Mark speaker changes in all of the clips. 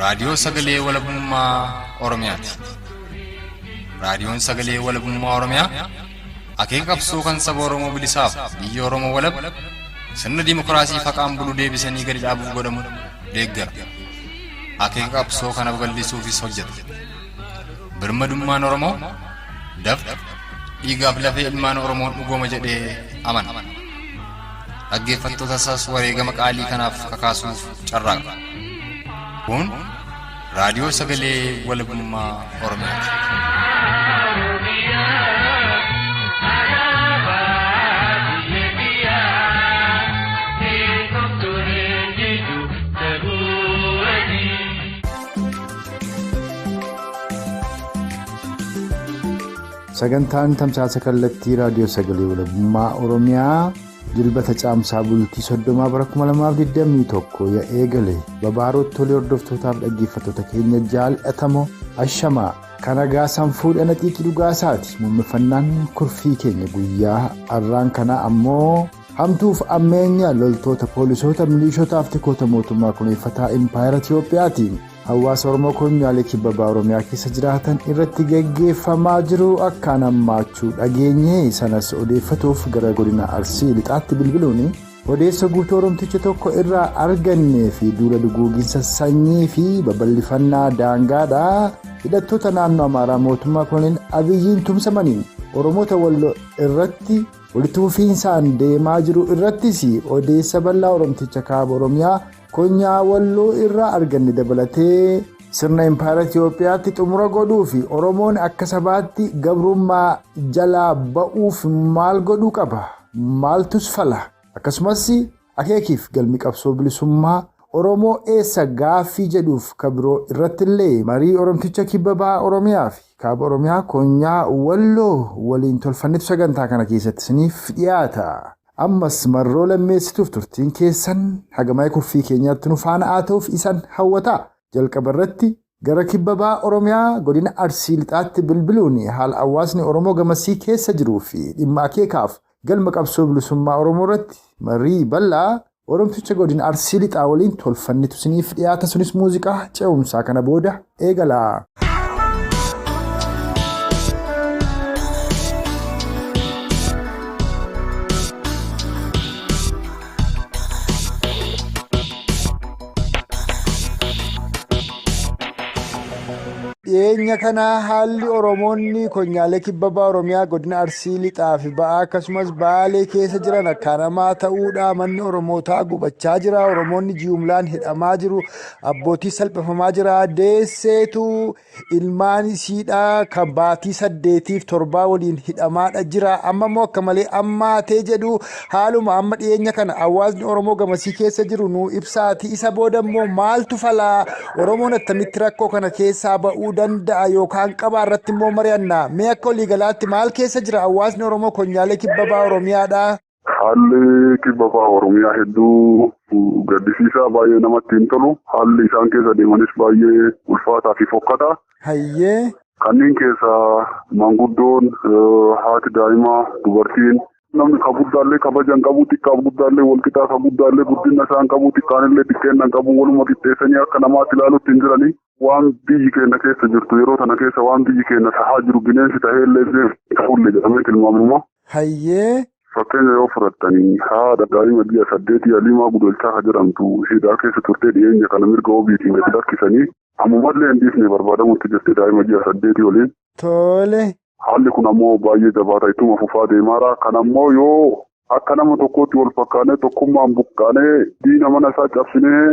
Speaker 1: raadiyoo Sagalee Walabummaa Oromiyaati. Raadiyoon Sagalee Walabummaa Oromiyaa akeeka qabsoo kan saba Oromoo bilisaaf biyya Oromoo walab sirna dimokiraasii faqaan bulu deebisanii gadi dhaabuuf godhamu deeggara. Akeeka qabsoo kana babal'isuufis hojjeta. Birmadummaan Oromoo dafqa dhiigaaf lafee ilmaan Oromoon dhugooma jedhee amana. Dhaggeeffattoota isaas wareegama qaalii kanaaf kakaasuuf carraaqa. Kun raadiyoo Sagalee Walabummaa Oromiyaati.
Speaker 2: Sagantaan tamsaasa kallattii raadiyoo Sagalee Walabummaa Oromiyaa jilbata caamsaa bultii 30 bara 2021 ya eegale babaarotti tolee hordoftootaaf dhaggeeffattoota keenya jaalatamoo ashamaa kana gaasan fuudhana xiiqii dhugaasaati. Muummeffannaan kurfii keenya guyyaa har'aan kana ammoo hamtuuf ammeenya loltoota poolisoota milishotaaf tikoota mootummaa kuneeffataa impaayera Itiyoophiyaatiin hawaasa Oromoo Konyaalee Kibba-Baha Oromiyaa keessa jiraatan irratti geggeeffamaa jiru akkaan hammaachuu dhageenye. Sanas odeeffatuuf gara godina Arsii Lixaatti bilbiluun odeessa guutuu Oromticha tokko irraa argannee fi duula duguuginsa sanyii fi babal'ifannaa daangaadha. Hidhattoota naannoo Amaaraa mootummaa Koloneel Abiyyiin tumsamaniin Oromoota Walloo irratti walitti fufiinsaan deemaa jiru irrattis odeessa bal'aa Oromticha kaaba Oromiyaa Konyaa Walloo irraa arganne dabalatee sirna impaayera Itiyoophiyaatti xumura godhuu fi Oromoon akka sabaatti gabrummaa jalaa ba'uuf maal godhuu qaba? Maaltus fala? Akkasumas akeekiif galmi qabsoo bilisummaa Oromoo eessa gaaffii jedhuuf kabiroo irratti illee marii Oromticha Kibba-Baha Oromiyaa fi kaaba Oromiyaa Konyaa Walloo waliin tolfannetu sagantaa kana keessatti isiniif dhiyaata. Ammas marroo lammeessituuf turtiin keessan hagamaya kurfii keenyaatti nu faana haa ta'uuf isan hawwata. Jalqaba irratti gara Kibba-Baha Oromiyaa godina Arsii Lixaatti bilbiluun haala hawaasni Oromoo gamasii keessa jiruu fi dhimma akeekaaf galma qabsoo bilisummaa Oromoo irratti marii bal'aa Oromticha godina Arsii Lixaa waliin tolfannetu isiniif dhiyaata. Sunis muuziqaa ce'umsaa kana booda eegala. Dhiyeenya kana haalli Oromoonni Konyaalee Kibba-Baha Oromiyaa godina Arsii Lixaa fi Ba'aa akkasumas Baalee keessa jiran akkaan hamaa ta'uudha. Manni Oromootaa gubachaa jira. Oromoonni jumlaan hidhamaa jiru. Abbootii salphifamaa jira. Deesseetu ilmaan isiidhaa kan baatii 8 fi 7 waliin hidhamaadha jira. Amma immoo akka malee ammaatee jedhu haaluma amma dhiyeenya kana hawaasni Oromoo gamasii keessa jiru nu ibsaati. Isa booda immoo maaltu falaa? Oromoon attamitti rakkoo kana keessaa ba'uu danda'a yookaan qabaa irratti immoo mari'annaa. Mee akka waliigalaatti maal keessa jira hawaasni Oromoo Konyaalee Kibba-Baha Oromiyaadha?
Speaker 3: Haalli Kibba-Baha Oromiyaa hedduu gaddisiisaa, baay'ee namatti hin tolu. Haalli isaan keessa deemanis baay'ee ulfaataa fi fokkataa.
Speaker 2: Hayyee.
Speaker 3: Kanneen keessaa manguddoon, haati daa'imaa, dubartiin namni ka guddaallee kabajan qabu, xiqqaaf guddaallee walqixaa ka guddaallee guddina isaan qabu, xiqqaanillee xiqqeennan qabu waluma qixxeessanii akka namaatti ilaalutti hin jiranii. Waan biyyi keenya keessa jirtu yeroo tana keessa waan biyyi keenya tahaa jiru bineensi taheellee ta'ullee jedhamee tilmaamuma.
Speaker 2: Hayyee.
Speaker 3: Fakkeenya yoo fudhattanii haadha daa'ima biyya 8 Aliimaa Gudolchaa ka jedhamtu hidhaa keessa turtee dhiyeenya kana mirga obiitiin gadi lakkisanii ammumallee hin dhiifne barbaadamutti jirti daa'ima biyya 8 waliin.
Speaker 2: Tole.
Speaker 3: Haalli kun ammoo baay'ee jabaata ittuma fufaa deemaara. Kan ammoo yoo akka nama tokkootti wal fakkaanee tokkummaan buqqaanee diina mana isaa cabsinee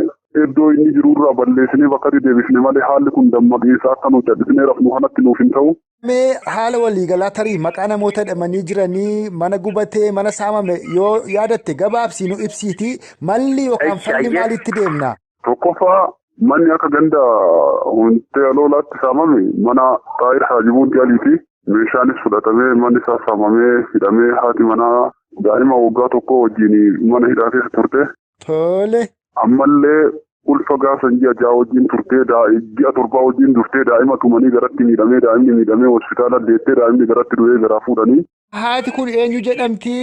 Speaker 3: iddoo inni jirurraa balleessinee bakka deebisne malee haalli kun dammaqiinsa akka nu callisnee rafnu kanatti nuuf hin ta'u.
Speaker 2: Mee haala waliigalaa tarii maqaa namoota hidhamanii jiranii mana gubatee mana saamame yoo yaadatte gabaabsii nu ibsiiti malli yookaan falli maalitti deemna?
Speaker 3: Tokkoffaa manni akka ganda huntee aloolaatti saamame mana Xaayir Haajibuutti aliiti. Meeshaanis fudhatamee manni isaa saamamee hidhamee haati manaa daa'ima waggaa tokko wajjin mana hidhaa keessa turte.
Speaker 2: Tole.
Speaker 3: Ammallee ulfa gaafa ji'a 6 wajjin turtee ji'a 7 wajjin duftee daa'ima tumanii garatti miidhamee daa'imni miidhamee hospitaala deettee daa'imni garatti du'ee garaa fuudhanii.
Speaker 2: Haati kun eenyu jedhamti?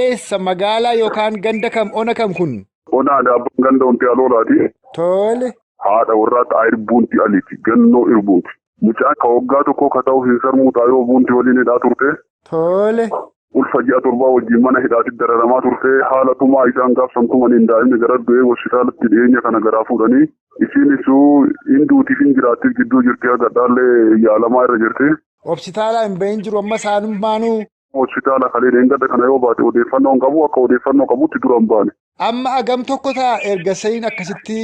Speaker 2: Eessa magaalaa yookaan ganda kam ona kam kun?
Speaker 3: Ona abbaan ganda huntee aloolaati.
Speaker 2: Tole.
Speaker 3: haadha warraatti irbuunti aliti gannoo irbuuti. Mucaan ka waggaa tokko ka ta'u hin sarmuu taayoo buunti waliin hidhaa turte.
Speaker 2: Tole.
Speaker 3: Ulfa ji'a torbaa wajjin mana hidhaatti dararamaa turte haala tumaa isaan gaafsantumaniin daa'imni gara du'ee hospitaalatti dhiyeenya kana garaa fuudhanii isinisuu hinduutiif hin jiraattiif gidduu jirti agadhaallee yaalamaa irra jirti.
Speaker 2: Hospitaala hin bahin jiru amma saanummaanuu.
Speaker 3: Hospitaala kalee deengadda kana yoo baate odeeffannoo hin qabu akka odeeffannoo qabutti dura hin baane.
Speaker 2: Amma agam tokko ta'a erga sayin akkasitti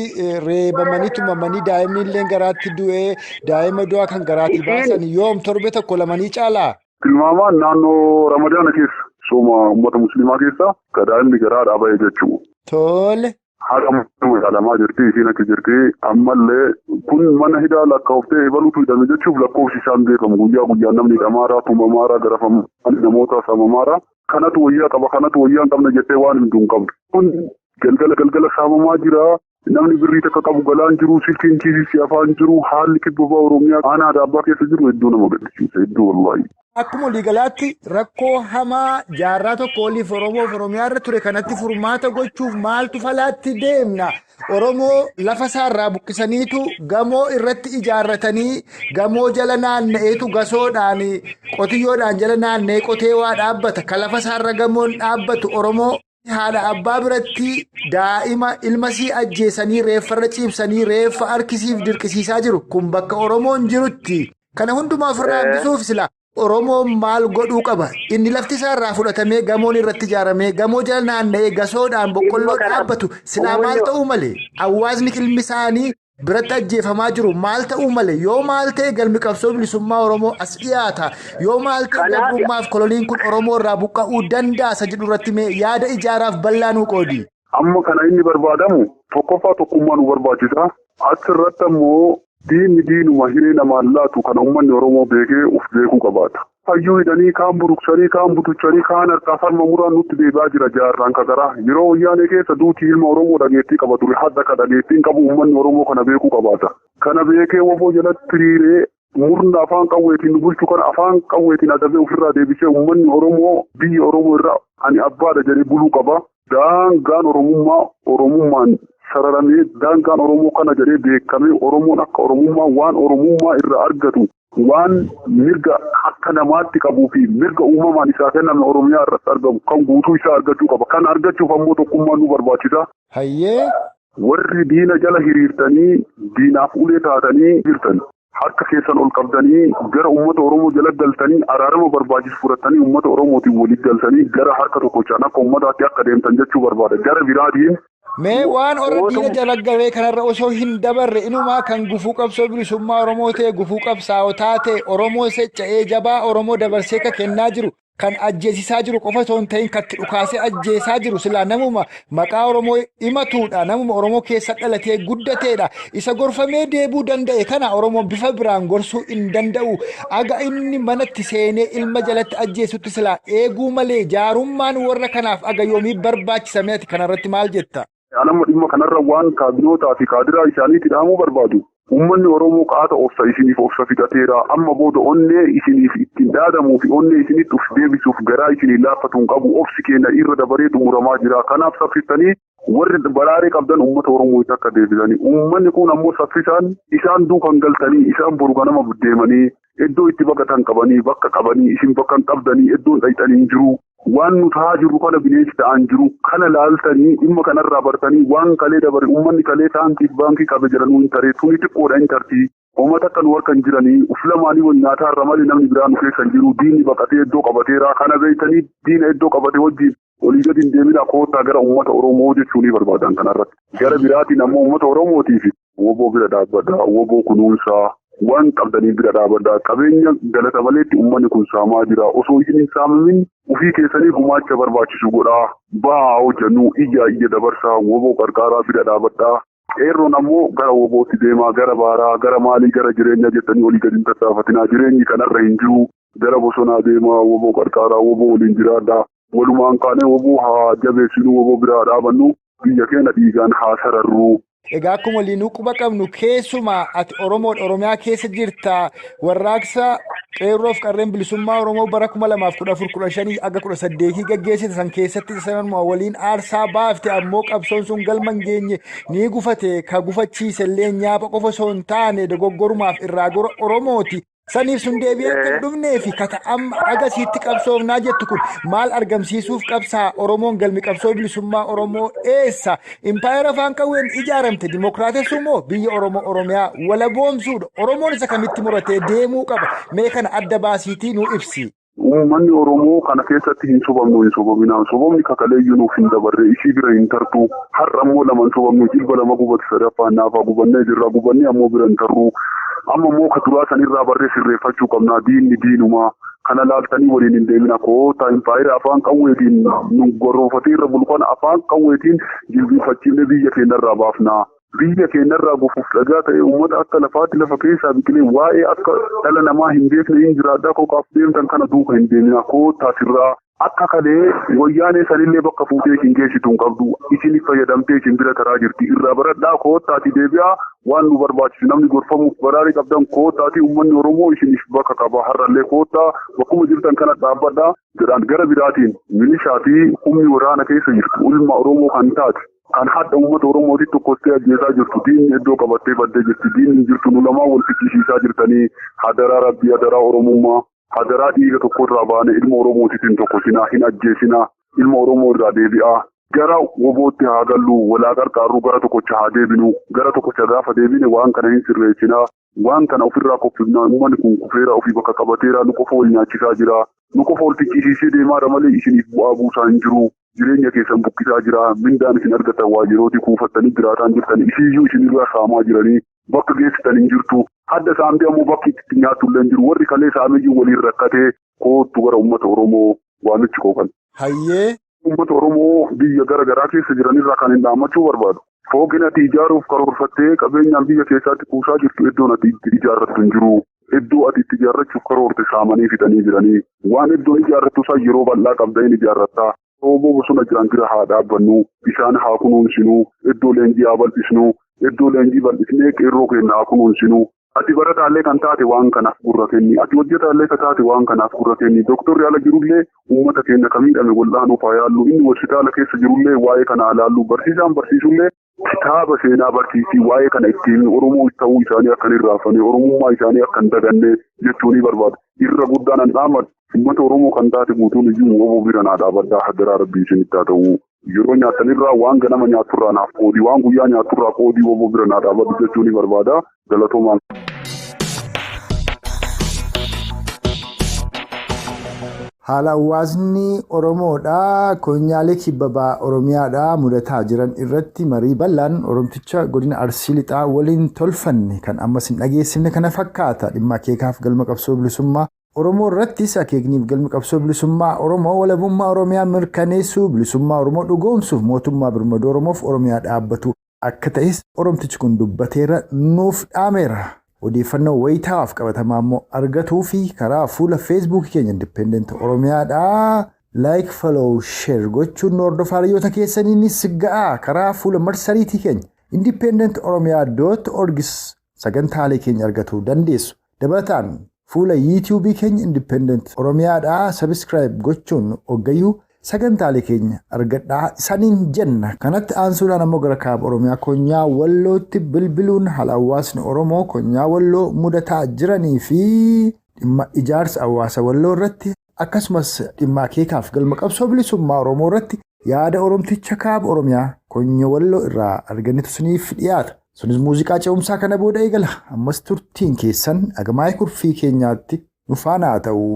Speaker 2: reebamanii tumamanii daa'imni illee garaatti du'ee daa'ima du'aa kan garaatti baasan yoom torbe tokko lamanii caalaa?
Speaker 3: Tilmaamaan naannoo Ramadaana keessa sooma uummata musliimaa keessa ka daa'imni garaa dhaaba'e jechuudha.
Speaker 2: Tole.
Speaker 3: Haadha murtee yaalamaa jirti isiin akka jirti ammallee kun mana hidhaa lakkaa'uftee ebaluutu hidhame jechuuf lakkoofsi isaan beekamu guyyaa guyyaan namni hidhamaaraa tumamaaraa garafamaa namoota saamamaaraa kanatu wayyaa qaba kanatu wayyaa hin qabne jettee waan himtuu hin qabdu. Kun galgala saamamaa jira namni birrii takka qabu galaan jiru silkiin ciisisi afaan jiru haalli Kibba-Baha Oromiyaa aanaa daabbaa keessa jiru hedduu nama gaddisiisa hedduu wallaahi.
Speaker 2: Akkuma waliigalaatti rakkoo hamaa jaarraa tokko oliif Oromoo fi Oromiyaa irra ture kanatti furmaata gochuuf maaltu falaatti deemna? Oromoo lafa isaarraa buqqisaniitu gamoo irratti ijaarratanii gamoo jala naanna'eetu gasoodhaan qotiyyoodhaan jala naanna'ee qotee waa dhaabbata. Kan lafa isaarra gamoon dhaabbatu Oromoo haadha abbaa biratti daa'ima ilmasii ajjeesanii reeffarra ciibsanii reeffa harkisiif dirqisiisaa jiru. Kun bakka Oromoon jirutti. Kana hundumaa ofirraa hambisuuf sila. Oromoon maal godhuu qaba? Inni lafti isaarraa fudhatamee gamoon irratti ijaaramee gamoo jala naanna'ee gasoodhaan boqqolloo dhaabbatu silaa maal ta'uu malee? Hawaasni ilmi isaanii biratti ajjeefamaa jiru maal ta'uu malee? Yoo maal ta'e galmi qabsoo bilisummaa Oromoo as dhiyaata. Yoo maal ta'e gabrummaaf koloniin kun Oromoo irraa buqqa'uu danda'a jedhu irratti mee yaada ijaaraaf bal'aa nuu qoodi.
Speaker 3: Amma kana inni barbaadamu tokkoffaa tokkummaa nu barbaachisa. Asirratti ammoo diinuma hiree namaan laatu kan uummanni Oromoo beekee uf beekuu qabaata. Hayyuu hidhanii kaan buruqsanii kaan butuchanii kaan harkaa falma muraan nutti deebi'aa jira jaarraan kagaraa. Yeroo wayyaanee keessa duutii ilma Oromoo dhageettii qaba ture hadda ka dhageettiin qabu uummanni Oromoo kana beekuu qabaata. Kana beekee woboo jalatti hiriiree murna afaan qawweetiin nu bulchu kana afaan qawweetiin adabee ofirraa deebisee uummanni Oromoo biyya Oromoo irraa ani abbaadha jedhee buluu qaba. Daangaan Oromummaan sararamee daangaan Oromoo kana jedhee beekamee Oromoon akka Oromummaa waan Oromummaa irraa argatu waan mirga akka namaatti qabuu fi mirga uumamaan isaa kenname Oromiyaa irratti argamu kan guutuu isaa argachuu qaba. Kan argachuuf ammoo tokkummaan nu barbaachisa.
Speaker 2: Hayyee.
Speaker 3: Warri diina jala hiriirtanii diinaaf ulee taatanii jirtan harka keessan ol qabdanii gara uummata Oromoo jala galtanii araarama barbaachisu fudhatanii uummata Oromootiin waliin galtanii gara harka tokkochaan akka uummataatti akka deemtan jechuu barbaada. Gara biraatiin.
Speaker 2: Mee waan diina jala galee kanarra osoo hin dabarre inumaa kan gufuu qabsoo bilisummaa Oromoo ta'e gufuu qabsaa'otaa ta'e Oromoo socho'ee jabaa Oromoo dabarsee ka kennaa jiru kan ajjeesisaa jiru qofa osoo hin ta'in katti dhukaasee ajjeesaa jiru silaa namuma maqaa Oromoo himatuudha namuma Oromoo keessa dhalatee guddateedha isa gorfamee deebuu danda'e kana Oromoo bifa biraan gorsuu hin danda'u aga inni manatti seenee ilma jalatti ajjeesutti silaa eeguu malee jaarummaan warra kanaaf aga yoomii barbaachisame ati kanarratti maal jetta?
Speaker 3: Anamma dhimma kanarra waan kaabinootaa fi kaadiraa isaaniitti dhaamuu barbaadu. Uummanni Oromoo qaata obsa isiniif obsa fixateera. Amma booda onnee isiniif ittiin dhaadamuu fi onnee isinitti of deebisuuf garaa isinii laaffatuun qabu obsi keenya irra dabaree xumuramaa jira. Kanaaf saffistanii warri baraaree qabdan uummata Oromoo akka deebisanii. Uummanni kun ammoo saffisaan isaan duukan galtanii isaan boru ganama deemanii iddoo itti baqatan qabanii bakka qabanii isin bakka qabdanii iddoon dhayxanii hin jiru. Waan nu taa'aa jirru kana bineensi ta'an jiru kana laaltanii dhimma kanarraa bartanii waan kalee dabare uummanni kalee taa'antiif baankii qabe jedhanuu hin taree tuni xiqqoodha hin tartii uummata akka nu harkan jiranii uf lamaanii wal nyaataa irra malee namni biraa nu keessan jiru diinni baqatee iddoo qabateera kana beeytanii diina iddoo qabate wajjin olii gadi hin deemina koottaa gara uummata Oromoo jechuun barbaadan kanarratti gara biraatiin ammoo uummata Oromootiif woboo bira dhaabbadha woboo kunuunsaa. Waan qabdanii bira dhaabadhaa qabeenya galata maleetti uummanni kun saamaa jira osoo isin hin saamamin ofii keessanii gumaacha barbaachisu godhaa bahaa hojjannuu iyya dabarsaa woboo qarqaaraa bira dhaabadhaa qeerroon ammoo gara wobootti deemaa gara baaraa gara maalii gara jireenya jettanii olii gadi hin tattaafatinaa jireenyi kanarra hin jiru gara bosonaa deemaa woboo qarqaaraa woboo waliin jiraadhaa walumaan kaanee woboo haa jabeessinuu woboo biraa dhaabannu biyya keenya dhiigaan haa sararruu.
Speaker 2: Egaa akkuma waliinuu quba qabnu keessumaa ati Oromiyaa keessa jirta warraaqsa qeerroof qarreen bilisummaa Oromoo bara 2014-15 aga 18 gaggeessite san keessatti sanuma waliin aarsaa baafte ammoo qabsoon sun galma hin geenye ni gufate ka gufachiise illee nyaapa qofa osoo hin taane dogoggorumaaf irraa gora Oromooti. Saniif sun deebi'ee akka hin dhufnee fi kata amma agasiitti qabsoofnaa jettu kun maal argamsiisuuf qabsaa Oromoon galmi qabsoo bilisummaa Oromoo eessa? Impaayera afaan qawween ijaaramte dimokiraatessuu moo biyya Oromiyaa walaboomsuudha? Oromoon isa kamitti muratee deemuu qaba? Mee kana adda baasiitii nuu ibsi.
Speaker 3: Uummanni Oromoo kana keessatti hin sobamnu hin sobaminaa. Sobamni kakaleeyyuu nuuf hin dabarre ishii bira hin tartu. Har'a ammoo lama hin sobamnu jilba lama gubate sadaffaan naafaa gubannee jirra gubannee ammoo bira hin tarru. Amma immoo katuraa sanirraa barree sirreeffachuu qabna. Diinni diinuma kana laaltanii waliin hin deemina. Koota impaayera afaan qawweetiin nu gorroofatee irra bulkan afaan qawweetiin jilbiinfachiifnee biyya keenyarraa baafna. Biyya keenyarraa gufuuf dhagaa ta'e uummata akka lafaatti lafa keessaa biqilee waa'ee akka dhala namaa hin beekne hin jiraadhaa qoqaaf deemtan kana duuka hin deemina. Koota asirraa akka kalee wayyaanee sanillee bakka fuutee hin geessitu hin qabdu. Isin fayyadamtee isin bira taraa jirti. Irraa baradhaa kootaati deebi'aa waan nu barbaachisu namni gorfamuuf baraarii qabdan kootaati uummanni Oromoo isiniif bakka qaba. Har'allee kootaa bakkuma jirtan kana dhaabbadhaa jedhaan gara biraatiin milishaa fi humni waraana keessa jirtu ilma Oromoo kan taate. Kan hadda uummata Oromootti tokkostee ajjeesaa jirtu diinni iddoo qabattee baddee jirti diinni jirtu nu lamaan wal fichisiisaa jirtanii hadaraa rabbii hadaraa Oromummaa hadaraa dhiiga tokkorraa baane ilma Oromootiin tokkosinaa hin ajjeesinaa ilma Oromoo irraa deebi'aa gara wobootti haa gallu walaa qarqaarru gara tokkocha haa deebinu gara tokkocha gaafa deebine waan kana hin sirreessinaa waan kana ofirraa qophifnaa uummanni kun kufeera ofii bakka qabateera nu qofa wal nyaachisaa jira nu qofa wal fichisiisee deemaadha malee isiniif bu'aa buusaa hin jiru. Jireenya keessan bukkisaa jira mindaan isin argatan waajjirooti kuufattanii jiraataan jirtan isiyyuu isinirraa saamaa jiranii bakka geessitan hin jirtu hadda saamtee ammoo bakki itti nyaatullee hin jiru warri kalee saameyyuu waliin rakkatee koottu gara uummata Oromoo waamichi qooqan.
Speaker 2: Hayyee.
Speaker 3: Uummata Oromoo biyya gara garaa keessa jiranirraa kan hin dhaammachuu barbaadu. Fooqin ati ijaaruuf karoorfattee qabeenyaan biyya keessaatti kuusaa jirtu iddoon ati itti ijaarrattu hin jiru. Iddoo ati itti ijaarrachuuf karoorte saamanii fidanii jiranii waan iddoon ijaarrattu isaa yeroo bal'aa qabda hin ijaarrattaa. Oromoo bosona jiran bira haa dhaabbannu bishaan haa kunuunsinu iddoo leenjii haa bal'isnu iddoo leenjii bal'isnee qeerroo keenya haa kunuunsinu ati barataallee kan taate waan kanaaf gurra kenni ati hojjetaallee kan taate waan kanaaf gurra kenni dooktorri ala jirullee uummata keenya kan miidhame wal'aanuuf haa yaallu inni hospitaala keessa jirullee waa'ee kana haa laallu barsiisaan barsiisullee kitaaba seenaa barsiisii waa'ee kana ittiin Oromoo ta'uu isaanii akka hin raafane Oromummaa isaanii akka hin daganne jechuun barbaadu irra guddaan an dhaamatu. Uummata Oromoo kan taate guutuun iyyuu Oromoo bira naa dhaabaddaa hadaraa rabbii isinitti haa ta'u yeroo nyaatanirraa waan ganama nyaaturraa naaf qoodii waan guyyaa nyaaturraa qoodii Oromoo bira naa dhaabaddu jechuun barbaada galatoomaan.
Speaker 2: Haala hawaasni Oromoodhaa konyaalee Kibba-Baha Oromiyaadhaa mudataa jiran irratti marii bal'aan Oromticha godina Arsii Lixaa waliin tolfanne kan ammas hin dhageessifne kana fakkaata dhimma akeekaaf galma qabsoo bilisummaa Oromoo irrattis akeekniif galmi qabsoo bilisummaa Oromoo walabummaa Oromiyaa mirkaneessuu bilisummaa Oromoo dhugoomsuuf mootummaa birmadoo Oromoof Oromiyaa dhaabbatu akka ta'es Oromtichi kun dubbateera nuuf dhaameera. Odeeffannoo wayitaawwaaf qabatamaa immoo argatuu fi karaa fuula feesbuukii keenya indipendent Oromiyaadhaa like follow share gochuun hordofaa hiriyoota keessaniinis ga'a karaa fuula marsariitii keenya independentoromiyaa.org sagantaalee keenya argatuu dandeessu dabalataan fuula YouTube keenya independent Oromiyaadhaa subscribe gochuun oggayyuu sagantaalee keenya argadhaa isaniin jenna kanatti aansuudhaan ammoo gara kaaba Oromiyaa Konyaa Wallootti bilbiluun haala hawaasni Oromoo Konyaa Walloo mudataa jiranii fi dhimma ijaarsa hawaasa Walloo irratti akkasumas dhimma akeekaaf galma qabsoo bilisummaa Oromoo irratti yaada Oromticha kaaba Oromiyaa Konyaa Walloo irraa argannetu isiniif dhiyaata. Sunis muuziqaa ce'umsaa kana booda eegala ammas turtiin keessan agamaa'ee kurfii keenyaatti nu faana haa ta'u.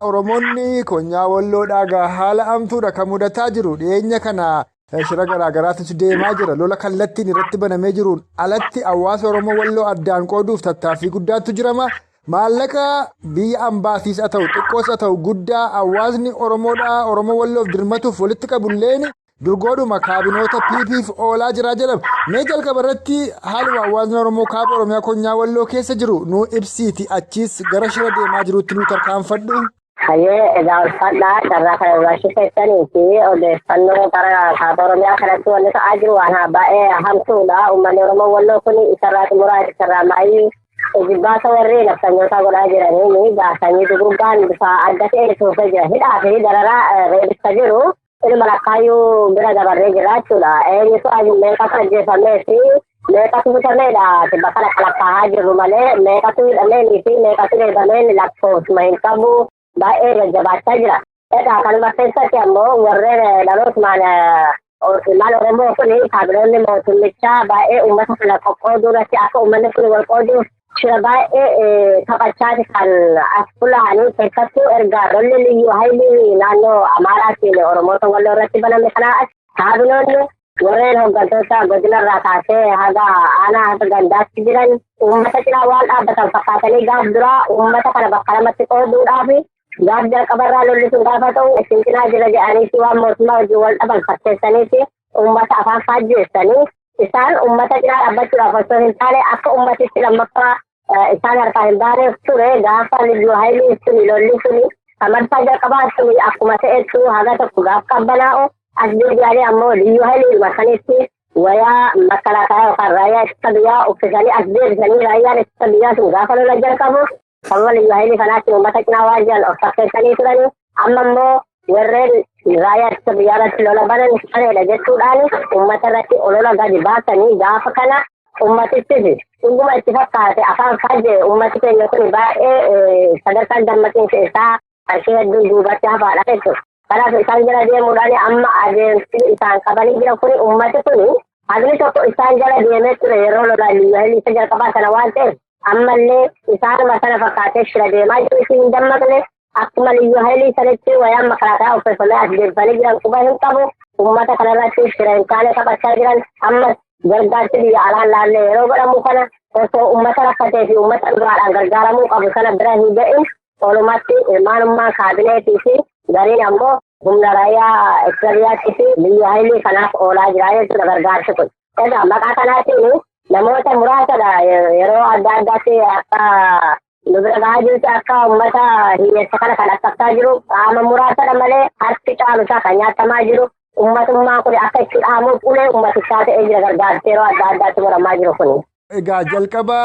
Speaker 2: Oromoonni Konyaa Walloodhaa haala amtuudha kan mudataa jiru dhiyeenya kana shira garaagaraatu deemaa jira lola kallattiin irratti banamee jiruun alatti hawaasa Oromoo Walloo addaan qooduuf tattaaffii guddaatu jirama. Maallaqa biyya ambaasiis haa ta'u xiqqoos haa ta'u guddaa hawaasni Oromoodhaa Oromoo Walloof dirmatuuf walitti qabulleen durgoodhuma kaabinoota MKII'f oolaa jira jedhama. Mee jalqaba irratti haaluma hawaasni Oromoo kaaba Oromiyaa Konyaa Walloo keessa jiru nu ibsiiti achiis gara shira deemaa jirutti nu tarkaanfadhu.
Speaker 4: Hayyee egaa ulfaadhaa carraa kana uraashii keessanii fi odeeffannoo karaa kaaba Oromiyaa kanatti wanti ta'aa jiru waan baay'ee hamtuudha. Uummanni Oromoo Walloo kun isarraa xumuraa isarraa maayii jibbaasa warreen absanyootaa godhaa jiranii gaasanii duguggaan bifa adda ta'e suufee jira. Hidhaa fi dararaa reebisa jiru. Ilma lakkaayyuu bira dabarree jira jechuudha. Eenyutu meeqatu ajjeefamee fi meeqatu butameedha. Bakka lakkaa'aa jirru malee meeqatu hidhameenii fi meeqatu reebameen lakkoofsuma hin qabu. Baay'ee jajjabaachaa jira. Egaa kanuma keessatti ammoo warreen dhalootumaan ilmaan Oromoo kun kaabinoonni mootummichaa baay'ee uummata kana qoqqooduu irratti akka uummanni kun wal qooduuf shira baay'ee taphachaati kan as fulaanii keessattuu ergaa lolli liyyuu haylii naannoo Amaaraatiin Oromoota Walloo irratti baname kanaa kaabinoonni warreen hooggantoota godinarraa kaasee haga aanaa haga gandaatti jiran uummata cinaa waan dhaabbatan fakkaatanii gaaf duraa uummata kana bakka lamatti qooduudhaaf gaaf jalqabarraa lolli sun gaafa ta'u isin cinaa jira jedhaniiti waan mootummaa wajjin wal dhaban fakkeessaniiti uummata afaan faajjeessanii isaan uummata cinaa dhaabbachuudhaaf osoo hin taane akka uummatitti lammaffaa isaan harkaa hin baaneef ture gaafa liyyuu haylii suni lolli suni kamarsaa jalqabaa suni akkuma ta'ettu haga tokko gaaf qabbanaa'u as deebi'anii ammoo liyyuu haylii masanitti wayaa makalaakaa yookaan raayyaa ittisa biyyaa uffisanii as deebisanii raayyaan ittisa biyyaa sun gaafa lola jalqabu sababa liyyuu haylii kanaatti uummata cinaa waan jiran of fakkeessanii turanii amma immoo warreen raayyaa ittisa biyyaa irratti lola banan saneedha jechuudhaan uummata irratti olola gadi baasanii gaafa kana uummatittis dhuguma itti fakkaate afaan faajjee uummati keenya kun baay'ee sadarkaan dammaqiinsa isaa qarshii hedduun duubatti hafaadha jechuudha. Kanaaf isaan jala deemuudhaan amma adeemsi isaan qabanii jiran kun uummati kun hagni tokko isaan jala deemee ture yeroo lolaan liyyuu haylii isa jalqabaa sana waan ta'eef ammallee isaanuma sana fakkaatee shira deemaa jiru isin hin dammaqne akkuma liyyuu haylii sanitti wayaan makalaakaa uffifamee as deebifanii jiran quba hin qabu uummata kanarratti shira hin taane taphachaa jiran ammas gargaarsi biyya alaan laallee yeroo godhamu kana osoo uummata rakkatee fi uummata dhugaatiin gargaaramuu qabu sana bira hin ga'in olumatti ilmaanummaa kaabineetii fi gariin ammoo humna raayyaa ittisa fi liyyuu haylii kanaaf oolaa jira jechuudha gargaarsi kun. Egaa maqaa kanaatiin namoota muraasadha yeroo adda addaatti akka nu bira gahaa jirutti akka uummata hiyyeessa kana kan akkaataa jiru qaama muraasadha malee harki caalusaa kan nyaatamaa jiru uummatummaa kun akka itti dhaamuuf ulee uummatichaa ta'ee jira gargaarsi yeroo adda addaatti muramaa jiru kun.
Speaker 2: Egaa jalqaba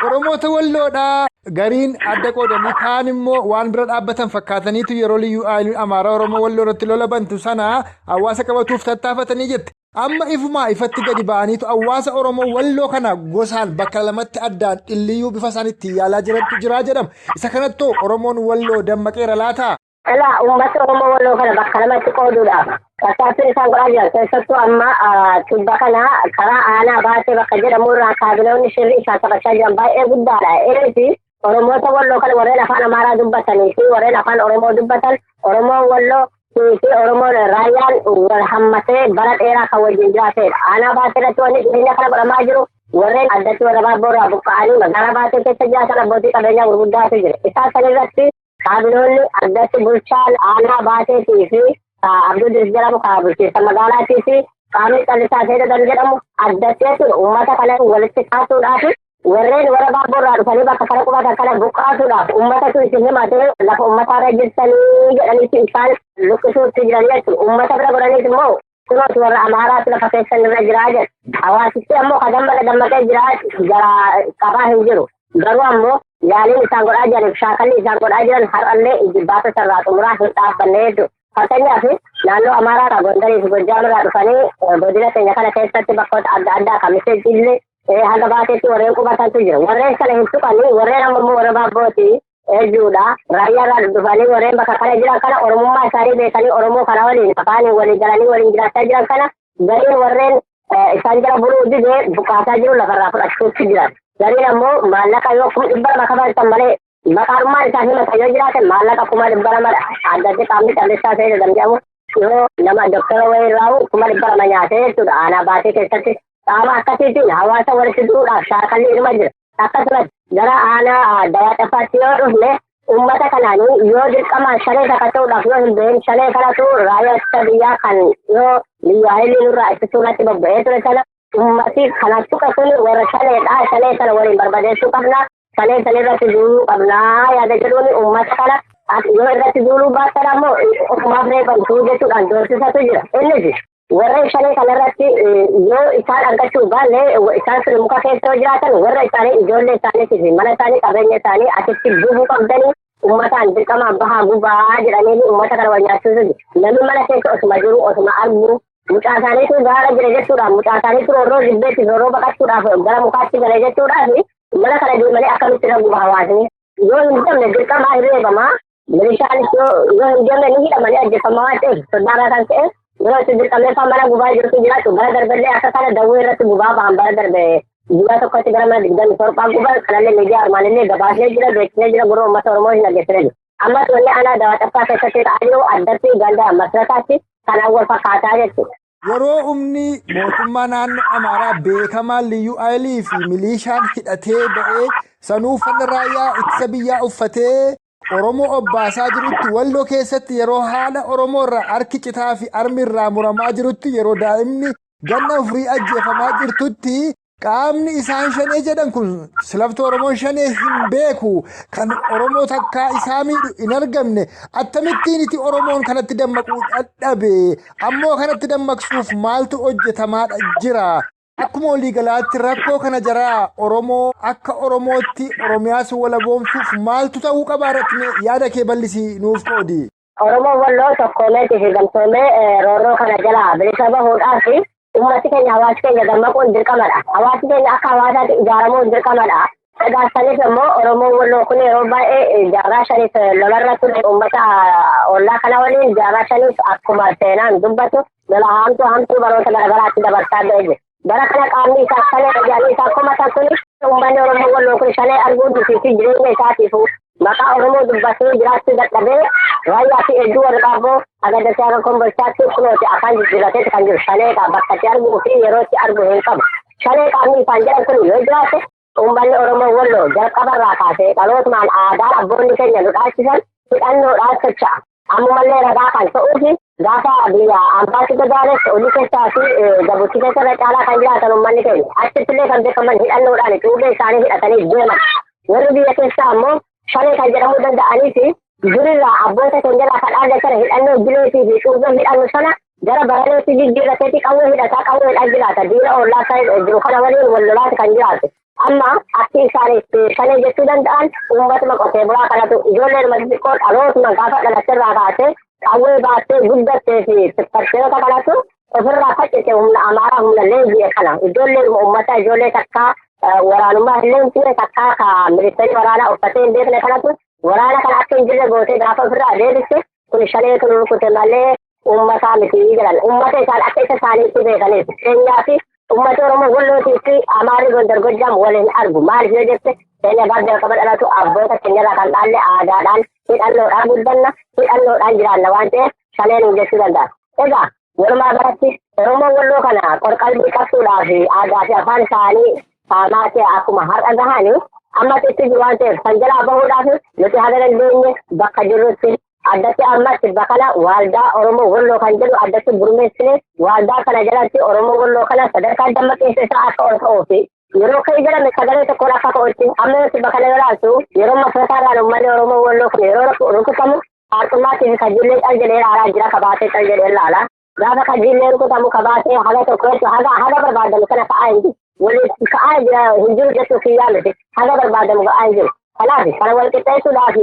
Speaker 2: Oromoota Walloodhaa gariin adda qoodanii kaan immoo waan bira dhaabbatan fakkaataniitu yeroo liyyuu haylii Amaaraa Oromoo Walloo irratti lola bantu sana hawaasa qabatuuf tattaafatanii jette. Amma ifumaa ifatti gadi ba'aniitu hawaasa Oromoo Walloo kana gosaan bakka lamatti addaan dhilliyyuu bifa isaaniitti yaalaa jirantu jira jedhama. Isa kanattuu Oromoon Walloo dammaqeera laataa?
Speaker 4: Alaa uummata Oromoo Walloo kana bakka lamatti qooduudhaaf tattaaffiin isaan godhaa jiran keessattuu amma kibba kana karaa aanaa baasee bakka jedhamu irraa kaabinoonni shirri isaan taphachaa jiran baay'ee guddaadha. Innis Oromoota Walloo kana warreen afaan Amaaraa dubbatanii fi warreen afaan Oromoo dubbatan Oromoon Walloo fi Oromoon raayyaan wal hammatee bara dheeraa kan wajjin jiraatedha. Aanaa baasee irratti wanni dhiyeenya kana godhamaa jiru warreen addatti warra baabboorraa buqqa'anii magaalaa baasee keessa jiraatan abbootii qabeenyaa gurguddaatu jira. Isaan sanirratti kaabinoonni addatti bulchaan aanaa baaseetii fi Abduu Diris jedhamu bulchiinsa magaalaatii fi qaamni callisaa seedadan jedhamu addatti jechuudha uummata kana walitti kaasuudhaaf warreen warra baabboorraa dhufanii bakka kana qubatan kana buqqaasuudhaaf uummata isin himatee lafa uummataarra jirtanii jedhaniiti isaan luqqisuutti jiran jechuudha uummata bira godhaniis immoo kunooti warra Amaaraatti lafa keessan irra jiraa jedha hawaasichi ammoo kan dammaqee jiraa jara qabaa hin jiru garuu ammoo yaaliin isaan godhaa jiraniif shaakalli isaan godhaa jiran har'allee jibbaata sarraa xumuraa hin dhaabbanne jechuudha. Fakkeenyaaf naannoo Amaaraa Gondarii fi Gojjaam irraa dhufanii godina keenya kana keessatti bakkoota adda addaa kamisee illee haga baateetti warreen qubatantu jira. Warreen kana hin tuqanii warreen ammoo warra baabbooti jechuudha. Raayyaa irraa dhufanii warreen bakka kana jiran kana Oromummaa isaanii beekanii Oromoo kana waliin afaanii waliin galanii waliin jiraachaa jiran kana gariin warreen isaan jala buluu didee buqqaasaa jiru lafarraa fudhachuutti jiran. Gariin ammoo maallaqa yoo kuma dhibba lama kabaltan malee maqaarummaan isaa himatan yoo jiraate maallaqa kuma dhibba lama adda adda qaamni callisaa ta'ee jedhamu yoo nama doktara wayii irraa kuma dhibba lama nyaatee jechuudha aanaa baasee keessatti qaama akkasiitiin hawaasa walitti duudhaaf shaakalli irma jira. Akkasumas gara aanaa dayaa xafaatti yoo dhufne uummata kanaan yoo dirqamaan shalee takka ta'uudhaaf yoo hin beekin shalee kanatu raayyaa ittisa biyyaa kan yoo liyyuu haylii nurraa ittisuu irratti bobba'ee ture sana ummati kanatti sun warra shaleedha. Shalee sana waliin barbadeessuu qabna. Shalee sana irratti duudhuu qabna yaada jedhuun uummata kana yoo irratti duuluu baatan ammoo ofumaaf reebamtuu jechuudhaan doorsisatu jira. Innis warra shanii kanarratti yoo isaan argachuu baanne isaan sun muka keessa jiraatan warra isaanii ijoollee isaaniitiif mana isaanii qabeenya isaanii asitti gubuu qabdanii uummataan dirqamaan bahaa gubaa jedhanii uummata kana wal nyaachisuuti. Namni mana keessa osuma jiru osuma argu mucaa isaaniitu gaara jira jechuudhaan mucaa isaaniitu roorroo jibbeetti roorroo baqachuudhaaf gara mukaatti gala jechuudhaaf mana kana deemanii akkamitti ragu hawaasni yoo hin deemne dirqamaa hin reebamaa milishaanis yoo hin deemne ni hidhamanii ajjeefamaa waan ta'eef sodaadhaa kan ta'e yeroo itti dirqameeffaa mana gubaa jirutu jiraatu bara darballee akka kana dawwee irratti gubaa ba'an bara darbe guyyaa tokkotti gara mana 24 guban kanallee miidiyaa armaanillee gabaasnee jira beeksisnee jira gurra uummata Oromoo hin dhageessine jiru. Ammas wanni aanaa daawwachaffaa keessatti ta'aa jiru addatti ganda masrataatti kanaan wal fakkaataa jechuudha.
Speaker 2: Yeroo humni mootummaa naannoo Amaaraa beekamaa liyyuu ayilii fi milishaan hidhatee ba'ee sanuu uffata raayyaa ittisa biyyaa uffatee Oromoo obbaasaa jirutti Walloo keessatti yeroo haala Oromoo irraa harki citaa fi armi irraa muramaa jirutti yeroo daa'imni ganna furii ajjeefamaa jirtutti qaamni isaan shanee jedhan kun silaftuu Oromoon shanee hin beeku kan Oromoo takkaa isaa miidhu hin argamne akkamittiin itti Oromoon kanatti dammaquu dadhabe ammoo kanatti dammaqsuuf maaltu hojjetamaadha jira. Akkuma waliigalaatti rakkoo kana jaraa Oromoo akka Oromootti Oromiyaas walaboomsuuf maaltu ta'uu qabaa irratti yaada kee bal'isii nuuf qoodi.
Speaker 4: Oromoo Walloo tokkoomeetii fi gamtoomee roorroo kana jalaa bilisa bahuudhaaf ummati keenya hawaasi keenya dammaquun dirqamadha. Hawaasi keenya akka hawaasaatti ijaaramuun dirqamadha. Sagaasanis immoo Oromoo Walloo kun yeroo baay'ee jaarraa shaniif lolarra ture uummata ollaa kana waliin jaarraa shaniif akkuma seenaan dubbatu lola hamtuu baroota garagaraatti dabarsaa ba'e. Bara kana qaamni isaa shalee tajaajila isaa komatan kuni uummanni Oromoo Walloo kun shalee arguu fi jireenya isaatiif maqaa Oromoo dubbatee jiraachuu dadhabee raayyaa fi hedduu wal qaboo agadda akka kombolchaatti kunooti afaan jijjiirateeti kan jiru shalee bakkatti arguu fi yerootti argu hin qabu. Shalee qaamni isaan jedhan kun yoo jiraate uummanni Oromoo Walloo jalqabarraa kaasee dhalootumaan aadaa abboonni keenya nu dhaasisan hidhannoodhaan socho'a. Ammallee ragaa kan ta'uu fi gaafa biyya ambaatti gadaales olii keessaa fi gabuutti keessa irra caalaa kan jiraatan uummanni keenya achittillee kan beekaman hidhannoodhaan cuubee isaanii hidhatanii deeman. Warri biyya keessaa ammoo shalee kan jedhamuu danda'anii fi durirraa abboota keenya jalaa kan argatan hidhannoo bileetii fi cuubee hidhannu sana gara baraneetti jijjiirrateetti qawwee hidhataa qawweedhaan jiraata. Diina ollaa kan jiru kana waliin wal lolaati kan jiraatu. Amma akki isaaniitti shalee jechuu danda'an uummatuma qotee bulaa kanatu ijoolleen xixiqqoo dhalootuma gaafa dhalattirraa kaasee qawwee baattee guddattee fi parseerota kanatu ofirraa faccite humna Amaaraa humna leenjii kana ijoolleen uummata ijoollee takkaa waraanummaa leenjii takkaa ka ministeerri waraanaa uffatee hin beekne kanatu waraana kana akka hin jirre gootee gaafa ofirraa deebiste kun shalee kun rukute malee uummataa miti jedhan uummata isaan akka isa isaaniitti beekanis keenyaa fi ummata Oromoo Wallootii fi Amaarri Gondar Gojjaam waliin argu maaliif yoo jette keenya baadiyyaa qaba dhalatu abboota keenyarraa kan dhaalle aadaadhaan hidhannoodhaan guddanna hidhannoodhaan jiraanna waan ta'eef shaleen hin jechuu danda'a. Egaa walumaa galatti Oromoo Walloo kana qorqalbii qabsuudhaa fi aadaa fi afaan isaanii saamaa ta'e akkuma har'a gahanii ammas itti jiru waan ta'eef kan jalaa bahuudhaaf nuti haga dandeenye bakka jirrutti addatti ammas bakala waldaa Oromoo Walloo kan jedhu addatti gurmeessine waldaa kana jalatti Oromoo Walloo kana sadarkaa dammaqeessa isaa akka ol ta'uu fi yeroo kai jedhame sagalee tokkoon akka ta'utti amma nuti bakala yeroo yeroo masrataarraan uummanni Oromoo Walloo kun yeroo rukutamu haarxummaatii fi kajillee cal jedhee haaraa jira kabaatee cal jedhee laala gaafa kajillee rukutamu kabaatee haga tokkotti haga barbaadamu kana ka'aa hin jiru waliin ka'aa jira hin jiru jechuu kiyyaa miti haga barbaadamu ka'aa hin jiru. Kanaaf kana wal qixxeessuudhaaf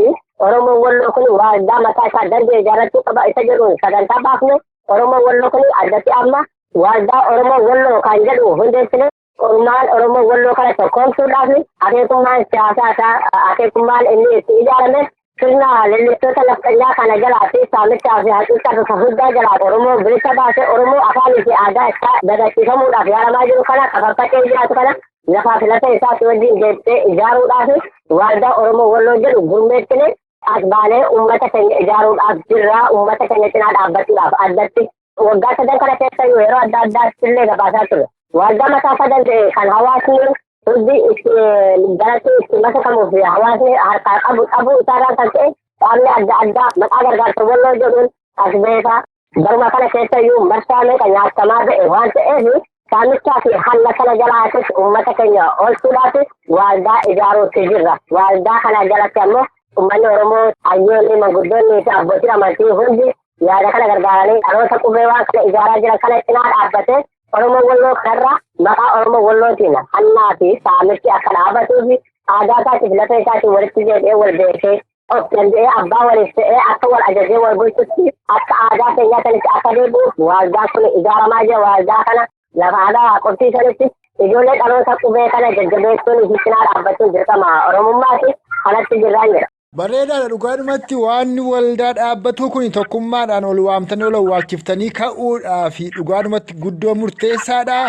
Speaker 4: Oromoo Walloo kun waldaa mataa isaa danda'e ijaarrachuu qaba isa jedhuun sagantaa baafne Oromoo Walloo kun addatti amma waldaa Oromoo Walloo kan jedhu hundeessine Ormaan Oromoo Walloo kana tokkoomsuudhaaf akeekummaan siyaasaa isaa akeekummaan inni itti ijaarame sirna leellistoota lafxanyaa kana jalaa fi saamichaa fi hacuuccaa guddaa jalaa Oromoo bilisa baasee Oromoo afaanii fi aadaa isaa dagachiifamuudhaaf yaalamaa jiru kana kafarfatee jiraatu kana lafaa filata isaatti wajjin jettee ijaaruudhaaf waldaa Oromoo Walloo jedhu gurmeessine as baanee uummata keenya ijaaruudhaaf jirra uummata keenya cinaa dhaabbachuudhaaf addatti waggaa sadan kana keessa yeroo adda addaatti illee gabaasaa ture. Waldaa mataa sadan ta'e kan hawaasni hundi galatti itti masakamuuf hawaasni harkaa qabu isaarraan kan ta'e qaamni adda addaa maqaa gargaarsa Walloo jedhuun as beekaa baruma kana keessa iyyuu marsaamee kan nyaatamaa ta'e waan ta'eef saamichaa fi halla kana jalaatis uummata keenya oolchuudhaaf waldaa ijaaruutti jirra. Waldaa kana jalatti ammoo Ummanni Oromoo hayyoonni manguddoonni fi abbootiin amantii hundi yaada kana gargaaranii dhaloota qubee waan kana ijaaraa jiran kana cinaa dhaabbatee Oromoo Walloo kanarraa maqaa Oromoo Wallootiin hannaa fi saamichi akka dhaabatuu fi aadaa isaatiif lafa isaatiin walitti jedhee wal beekee of danda'ee abbaa waliif ta'ee akka wal ajajee wal bulchutti akka aadaa keenyaa sanitti akka deebi'uuf waaldaa kun ijaaramaa jira. Waaldaa kana lafa aadaa qophiisanitti ijoollee dhaloota qubee kana jajjabeessuun fi cinaa dhaabbachuun dirqama Oromummaati kanatti jirraan jira.
Speaker 2: Bareedaadha dhugaadhumatti waan waldaa dhaabbatuu kun tokkummaadhaan ol waamtanii ol awwaalchiftanii ka'uudhaa fi dhugaadhumatti guddoo murteessaadha.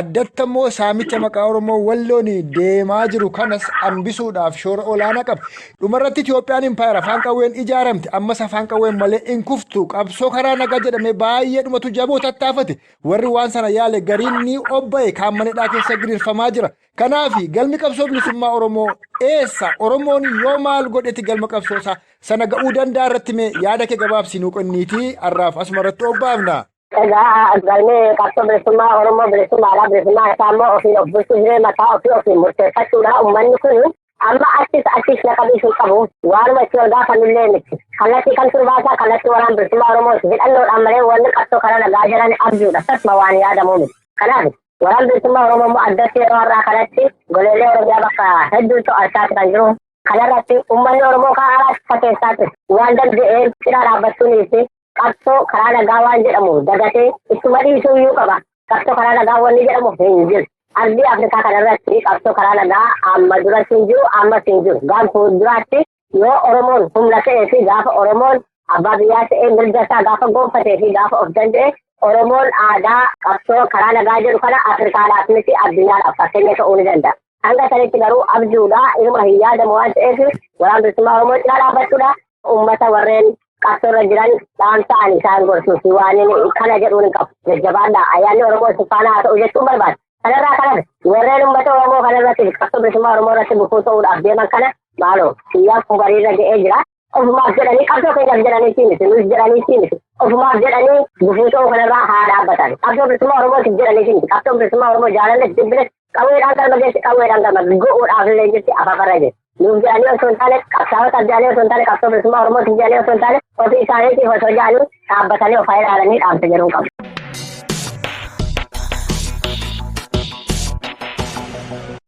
Speaker 2: Addatti immoo saamicha maqaa Oromoo Walloon deemaa jiru kanas hambisuudhaaf shoora olaanaa qaba. Dhumarratti Itoophiyaan impaayera afaan qawween ijaaramte ammas afaan qawween malee hin kuftu qabsoo karaa nagaa jedhamee baay'ee dhumatu jaboo tattaafate warri waan sana yaale gariin ni obba'e kaammanidhaa keessa giriirfamaa jira. Kanaafi galmi qabsoo bilisummaa Oromoo eessa Oromoon yoo maal godheti galma qabsoosaa sana ga'uu danda'a irratti mee yaada kee gabaabsi nuu qonniitii har'aaf asuma irratti obbaafna.
Speaker 4: Egaa galmi qabsoo bilisummaa Oromoo bilisummaa isaa immoo ofiin of bulchuu hiree mataa ofiin murteeffachuudha. Uummanni kun amma achis naqabiisuu qabu waanuma itti wal gaafannullee miti. Kallattii kan turbaasaa kallattii waraan bilisummaa Oromooti hidhannoodhaan malee wanni qabsoo kana nagaa jiran abjuudha. Akkasuma waan yaadamuu miti. Kanaaf waraan bilisummaa Oromoo immoo addatti yeroo har'aa kanatti goleelee Oromiyaa bakka hedduu to'achaati kan jiru. Kanarratti uummanni Oromoo karaa keessatti waan danda'een cinaa dhaabbachuunii fi qabsoo karaa nagaa waan jedhamu dagatee ittuma dhiisuu iyyuu qaba. Qabsoo karaa nagaa wanni jedhamu hin jiru. Ardii Afrikaa kanarratti qabsoo karaa nagaa amma duratti hin jiru ammas hin jiru. Gaafa duraatti yoo Oromoon humna ta'ee fi gaafa Oromoon abbaa biyyaa ta'ee mirga isaa gaafa gonfatee fi gaafa of danda'e Oromoon aadaa qabsoo karaa nagaa jedhu kana Afrikaadhaaf miti addunyaadhaaf fakkeenya ta'uu ni danda'a. Hanga sanitti garuu abjuudha ilma hin yaadamu waan ta'eef waraan bilisummaa Oromoo cinaa dhaabbachuudha. Uummata warreen qabsoorra jiran dhaamsa'an isaan gorsuufi waan kana jedhuun hin qabu. Jajjabaadha ayyaanni Oromoo sifaanaa haa ta'u jechuun barbaada. Kanarraa kanas warreen uummata Oromoo kanarratti qabsoo bilisummaa Oromoo irratti bufuu ta'uudhaaf deeman kana maaloo xiyyaa kubariirra ga'ee jira. Ofumaaf jedhanii qabsoo keenyaaf jedhanii siinisi nus jedhanii siinisi. Ofumaaf jedhanii bufuu ta'uu kanarraa haa dhaabbatan. Qabsoo bilisummaa Oromootiif jedhanii siinisi. Qabsoo bilisummaa Oromoo jaalalleef jibbileef qawweedhaan galma geessi qawweedhaan galma go'uudhaaf illee jirti afaafarra jirti. Nuuf jedhanii osoo hin taane qabsaa'ota jedhanii osoo hin taane qabsoo bilisummaa Oromootiif jedhanii osoo hin taane ofii isaaniitiif osoo jedhanii dhaabbatanii of ilaalanii dhaamsa jedhuu qabu.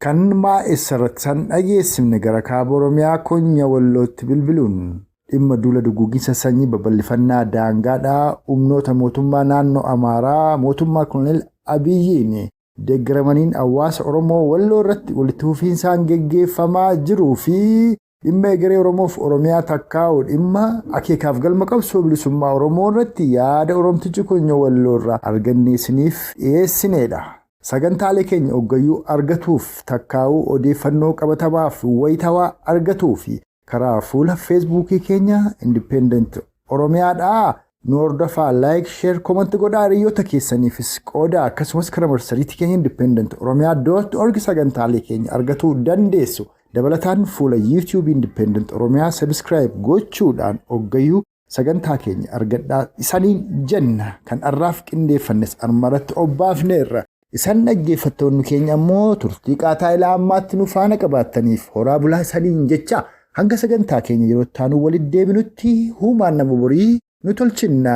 Speaker 2: Kan maa'eessarratti san dhageessifne gara kaaba Oromiyaa Konyaa Wallootti bilbiluun dhimma duula duguuginsa sanyii babal'ifannaa daangaadhaa humnoota mootummaa naannoo Amaaraa mootummaa Koloneel Abiyyiin deeggaramaniin hawaasa Oromoo Walloo irratti walitti fufiinsaan geggeeffamaa jiruu fi dhimma egeree Oromoof Oromiyaa takkaa'u dhimma akeekaaf galma qabsoo bilisummaa Oromoo irratti yaada Oromtichi Konyaa Walloo irraa argannee isiniif dhiyeessineedha. Sagantaalee keenya hoggayyuu argatuuf takkaa'uu odeeffannoo qabatamaaf wayitawaa argatuuf karaa fuula feesbuukii keenya Independent Oromiyaadhaa nu hordofaa like share comment godhaa hiriyoota keessaniifis qooda akkasumas karaa marsariitii keenya independentoromiyaa.org sagantaalee keenya argatuu dandeessu. Dabalataan fuula YouTube Independent Oromiyaa subscribe gochuudhaan hoggayyuu sagantaa keenya argadhaa isaniin jenna kan arraaf qindeeffannes armaratti obbaafneerra. Isan dhaggeeffattoonni keenya immoo turtii qaataa ilaa ammaatti nu faana qabaattaniif horaa bulaa isaniin jecha hanga sagantaa keenya yeroo taanu walitti deebinutti huumaan nama borii nu tolchinna.